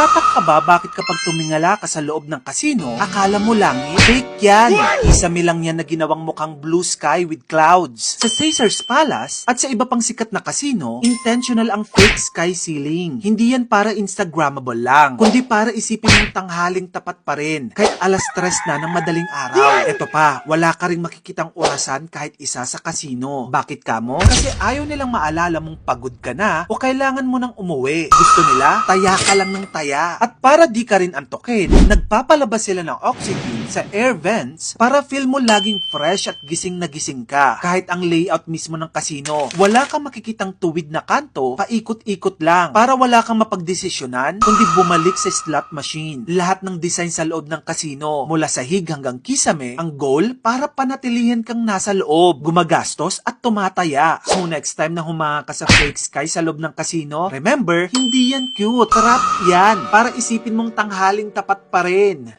Nagtataka ka ba bakit kapag tumingala ka sa loob ng casino, akala mo langit? Fake yan! Kisame lang yan na ginawang mukhang blue sky with clouds. Sa Caesar's Palace at sa iba pang sikat na casino, intentional ang fake sky ceiling. Hindi yan para Instagrammable lang, kundi para isipin mong tanghaling tapat pa rin, kahit alas 3 na ng madaling araw. Eto pa, wala ka ring makikitang orasan kahit isa sa casino. Bakit kamo? Kasi ayaw nilang maalala mong pagod ka na o kailangan mo nang umuwi. Gusto nila, taya ka lang ng taya. At para di ka rin antokin, nagpapalabas sila ng oxygen sa air vents para feel mo laging fresh at gising na gising ka. Kahit ang layout mismo ng casino, wala kang makikitang tuwid na kanto, paikot-ikot lang para wala kang mapagdesisyonan kundi bumalik sa slot machine. Lahat ng design sa loob ng casino, mula sahig hanggang kisame, ang goal para panatilihin kang nasa loob, gumagastos at tumataya. So next time na humanga ka sa fake sky sa loob ng casino, remember, hindi yan cute. Trap yan para isipin mong tanghaling tapat pa rin.